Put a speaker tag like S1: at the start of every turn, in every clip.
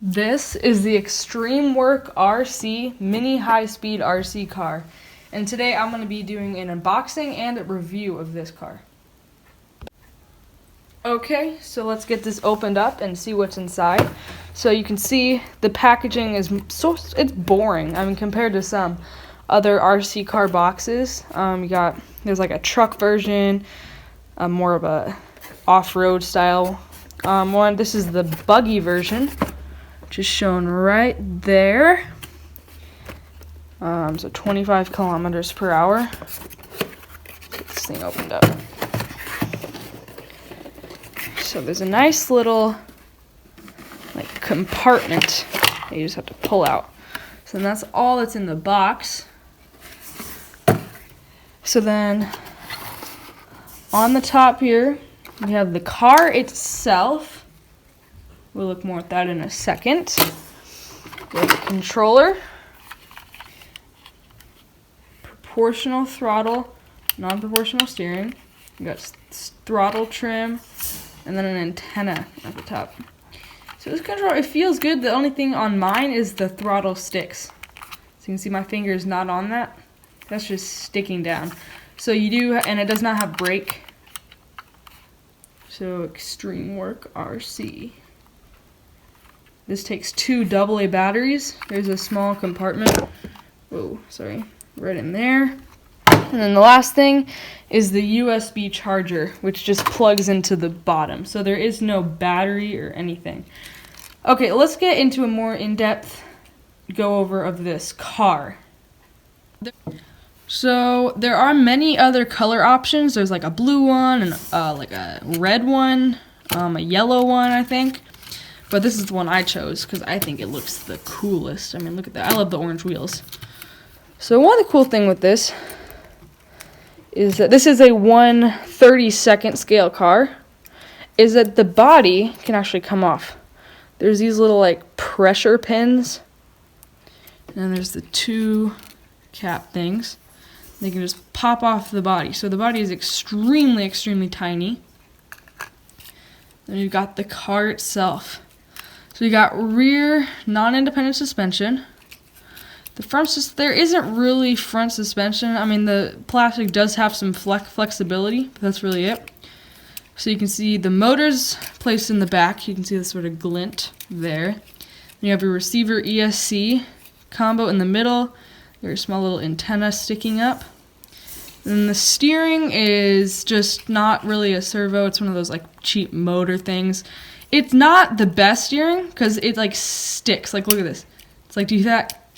S1: This is the Extreme Work RC mini high-speed RC car, and today I'm going to be doing an unboxing and a review of this car. Okay, so let's get this opened up and see what's inside. So you can see the packaging is it's boring. I mean, compared to some other RC car boxes, there's like a truck version, more of a off-road style one. This is the Buggy version, which is shown right there. So 25 kilometers per hour. Get this thing opened up. So there's a nice little like compartment that you just have to pull out. So then that's all that's in the box. So then on the top here we have the car itself. We'll look more at that in a second. We have the controller, proportional throttle, non-proportional steering. We got throttle trim, and then an antenna at the top. So this controller, it feels good. The only thing on mine is the throttle sticks. So you can see my finger is not on that. That's just sticking down. So you do, and it does not have brake. So Extreme Work RC. This takes 2 AA batteries. There's a small compartment. Whoa, sorry. Right in there. And then the last thing is the USB charger, which just plugs into the bottom. So there is no battery or anything. Okay, let's get into a more in-depth go over of this car. So there are many other color options. There's like a blue one and like a red one, a yellow one, I think. But this is the one I chose because I think it looks the coolest. I mean, look at that. I love the orange wheels. So one of the cool thing with this is that this is a 1/32 scale car, is that the body can actually come off. There's these little like pressure pins, and then there's the 2 cap things. They can just pop off the body. So the body is extremely, extremely tiny. Then you've got the car itself. So you got rear non-independent suspension. The front, there isn't really front suspension. I mean, the plastic does have some flexibility, but that's really it. So you can see the motors placed in the back. You can see the sort of glint there. You have your receiver ESC combo in the middle. There's a small little antenna sticking up. And the steering is just not really a servo. It's one of those like cheap motor things. It's not the best steering because it like sticks. Like, look at this. It's like, do you hear that?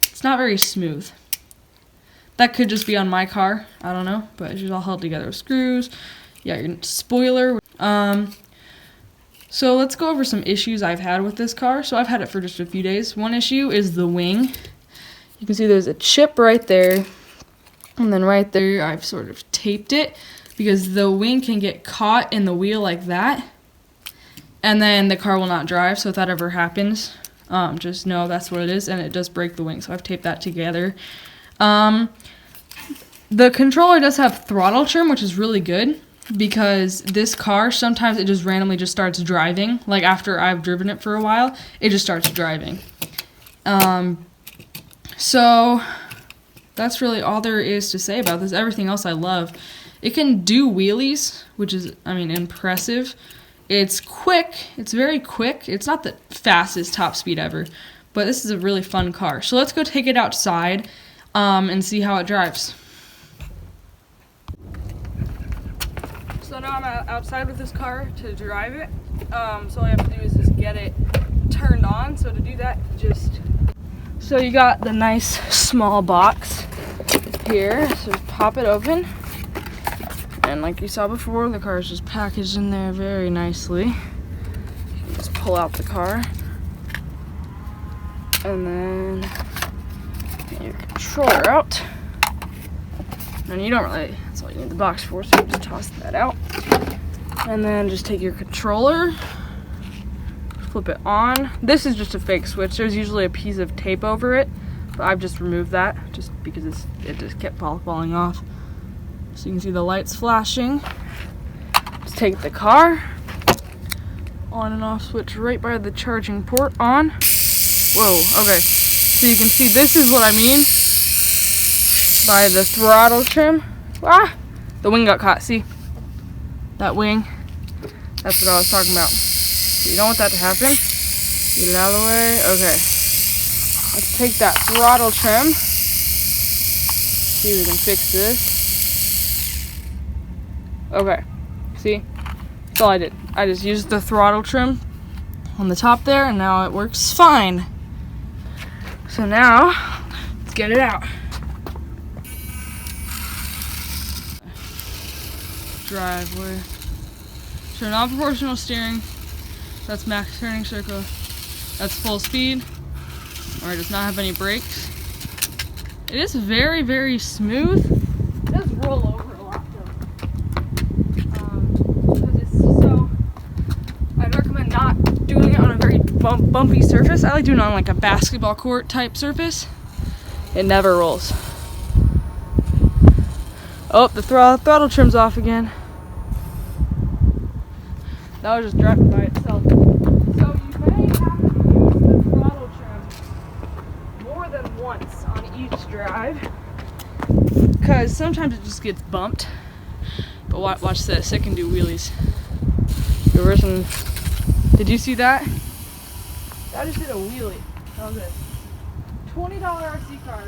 S1: It's not very smooth. That could just be on my car. I don't know. But it's all held together with screws. Yeah, your spoiler. So let's go over some issues I've had with this car. So I've had it for just a few days. One issue is the wing. You can see there's a chip right there. And then right there I've sort of taped it because the wing can get caught in the wheel like that. And then the car will not drive. So if that ever happens, just know that's what it is. And it does break the wing. So I've taped that together. The controller does have throttle trim, which is really good. Because this car, sometimes it just randomly just starts driving. Like after I've driven it for a while, it just starts driving. So that's really all there is to say about this. Everything else I love. It can do wheelies, which is, I mean, impressive. It's quick. It's very quick. It's not the fastest top speed ever, but this is a really fun car. So let's go take it outside and see how it drives. So now I'm outside with this car to drive it. So all I have to do is just get it turned on. So to do that, so you got the nice small box here. So just pop it open. And like you saw before, the car is just packaged in there very nicely. You just pull out the car. And then get your controller out. And you don't really, that's all you need the box for, so you just toss that out. And then just take your controller, flip it on. This is just a fake switch. There's usually a piece of tape over it, but I've just removed that just because it just kept falling off. So you can see the lights flashing. Just take the car, on and off switch right by the charging port. On. Whoa, okay. So you can see this is what I mean by the throttle trim. Ah! The wing got caught, see? That wing. That's what I was talking about. So you don't want that to happen. Get it out of the way. Okay. Let's take that throttle trim. See if we can fix this. Okay. See? That's all I did. I just used the throttle trim on the top there, and now it works fine. So now, let's get it out. Driveway. So non-proportional steering. That's max turning circle. That's full speed. Or it does not have any brakes. It is very, very smooth. It does roll over a lot though. Because it's so, I'd recommend not doing it on a very bumpy surface. I like doing it on like a basketball court type surface. It never rolls. Oh, the throttle trim's off again. That was just driving by itself. So you may have to use the throttle trim more than once on each drive, because sometimes it just gets bumped. But watch this, it can do wheelies. Reversing. Did you see that? That just did a wheelie. That was it. $20 RC car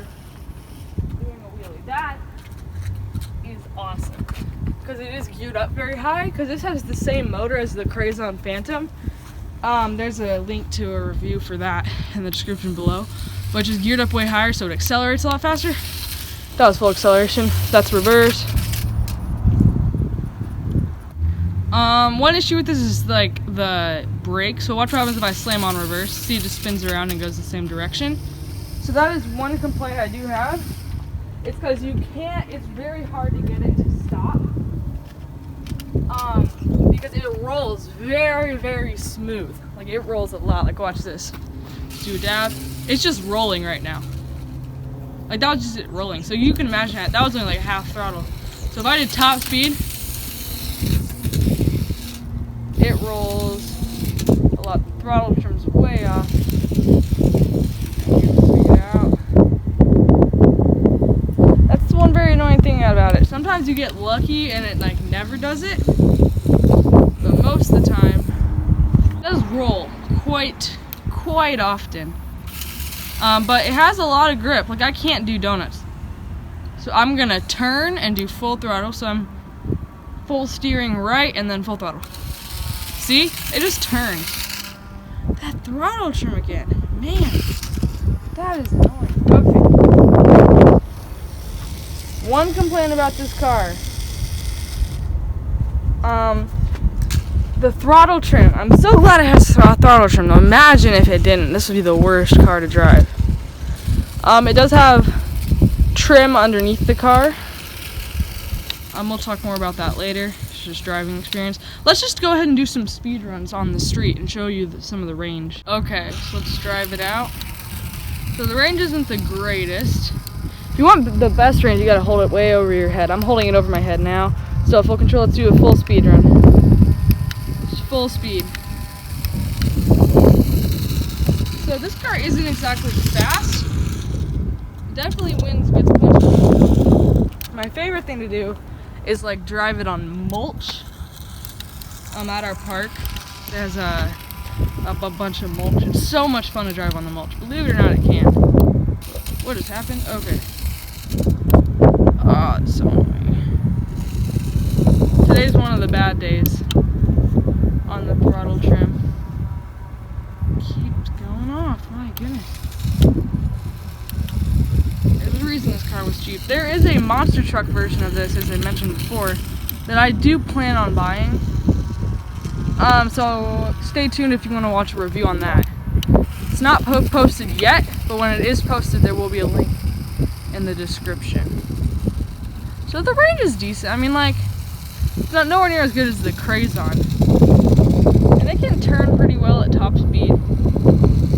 S1: doing a wheelie. That is awesome. Because it is geared up very high, because this has the same motor as the Crazon Phantom. There's a link to a review for that in the description below, which is geared up way higher, so it accelerates a lot faster. That was full acceleration. That's reverse. One issue with this is like the brake, so watch what happens if I slam on reverse. See, it just spins around and goes the same direction. So that is one complaint I do have. It's because it's very hard to get it to stop. Because it rolls very, very smooth. Like it rolls a lot. Like watch this. Do a dab. It's just rolling right now. Like that was just it rolling. So you can imagine that was only like half throttle. So if I did top speed, it rolls a lot. The throttle trim's way off. That's the one very annoying thing about it. Sometimes you get lucky and it like never does it. But most of the time, it does roll quite often. But it has a lot of grip. Like I can't do donuts. So I'm gonna turn and do full throttle. So I'm full steering right and then full throttle. See? It just turns. That throttle trim again. Man, that is annoying. Okay. One complaint about this car. The throttle trim. I'm so glad it has throttle trim. Now imagine if it didn't. This would be the worst car to drive. It does have trim underneath the car. We'll talk more about that later. It's just driving experience. Let's just go ahead and do some speed runs on the street and show you some of the range. Okay, so let's drive it out. So the range isn't the greatest. If you want the best range, you gotta hold it way over your head. I'm holding it over my head now. So full control, let's do a full speed run. Just full speed. So this car isn't exactly fast. It definitely wins with punch. My favorite thing to do is like drive it on mulch. At our park, there's a bunch of mulch. It's so much fun to drive on the mulch. Believe it or not, it can. What just happened? Okay. Oh, it's so annoying. Today's one of the bad days on the throttle trim. Keeps going off. My goodness. There's a reason this car was cheap. There is a monster truck version of this, as I mentioned before, that I do plan on buying. So stay tuned if you want to watch a review on that. It's not posted yet, but when it is posted, there will be a link in the description. So the range is decent. I mean, like, it's not nowhere near as good as the Crazon. And it can turn pretty well at top speed.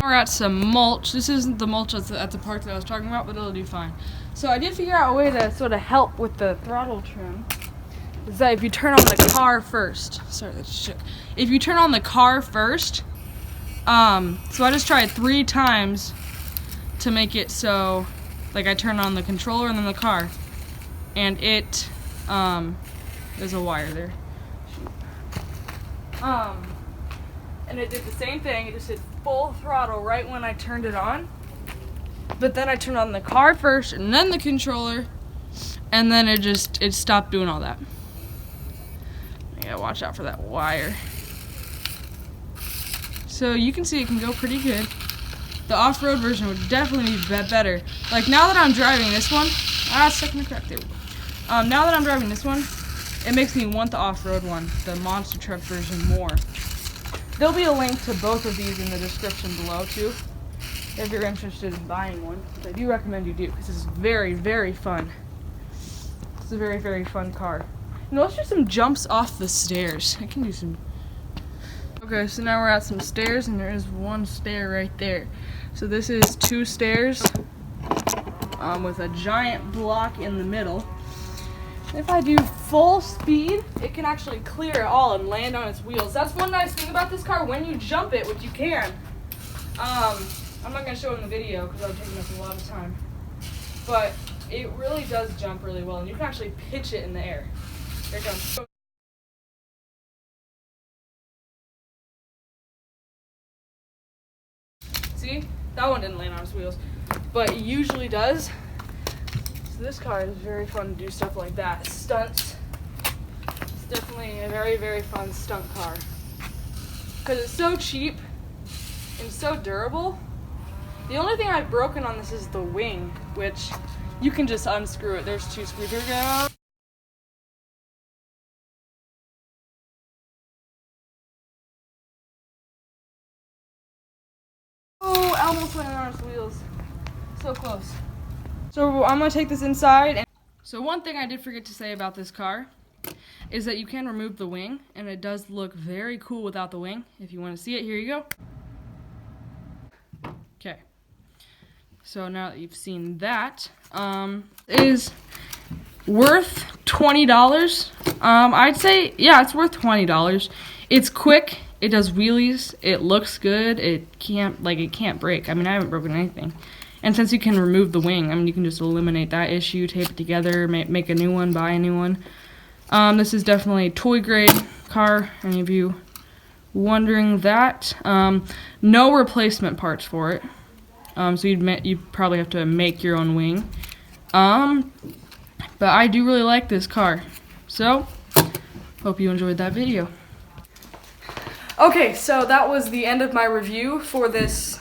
S1: We're at some mulch. This isn't the mulch at the park that I was talking about, but it'll do fine. So I did figure out a way to sort of help with the throttle trim. is that if you turn on the car first, sorry, that's shook. If you turn on the car first, so I just tried 3 times to make it so, like, I turn on the controller and then the car, and it, there's a wire there. And it did the same thing. It just hit full throttle right when I turned it on. But then I turned on the car first and then the controller, and then it stopped doing all that. I gotta watch out for that wire. So you can see it can go pretty good. The off-road version would definitely be better. Like now that I'm driving this one, stuck in the crack, there we go. Now that I'm driving this one, it makes me want the off-road one, the monster truck version, more. There'll be a link to both of these in the description below too, if you're interested in buying one. Which I do recommend you do, because it's very, very fun. It's a very, very fun car. Now let's do some jumps off the stairs. I can do some. Okay, so now we're at some stairs, and there is one stair right there. So this is 2 stairs with a giant block in the middle. If I do full speed, it can actually clear it all and land on its wheels. That's one nice thing about this car. When you jump it, which you can, I'm not going to show it in the video because that would take us a lot of time, but it really does jump really well, and you can actually pitch it in the air. Here it comes. See? That one didn't land on its wheels, but it usually does. So this car is very fun to do stuff like that. Stunts. It's definitely a very, very fun stunt car. Because it's so cheap and so durable. The only thing I've broken on this is the wing, which you can just unscrew it. There's 2 screws. Here we go. Oh, I almost went on its wheels. So close. So I'm going to take this inside. And so one thing I did forget to say about this car is that you can remove the wing, and it does look very cool without the wing. If you want to see it, here you go. Okay. So now that you've seen that, it is worth $20. I'd say, yeah, it's worth $20. It's quick. It does wheelies. It looks good. It can't break. I mean, I haven't broken anything. And since you can remove the wing, I mean, you can just eliminate that issue, tape it together, make a new one, buy a new one. This is definitely a toy grade car. Any of you wondering that? No replacement parts for it. So you'd probably have to make your own wing. But I do really like this car. So, hope you enjoyed that video. Okay, so that was the end of my review for this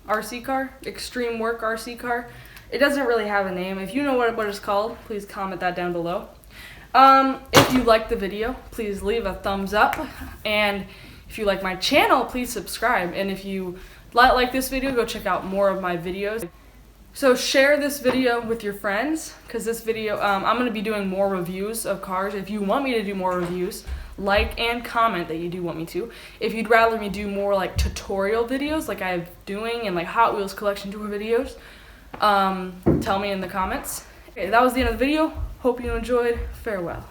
S1: RC car, Extreme Work RC car. It doesn't really have a name. If you know what it's called, please comment that down below. If you liked the video, please leave a thumbs up. And if you like my channel, please subscribe. And if you like this video, go check out more of my videos. So share this video with your friends, because this video, I'm going to be doing more reviews of cars. If you want me to do more reviews, like and comment that you do want me to. If you'd rather me do more like tutorial videos like I'm doing, and like Hot Wheels collection tour videos, tell me in the comments. Okay, that was the end of the video. Hope you enjoyed. Farewell.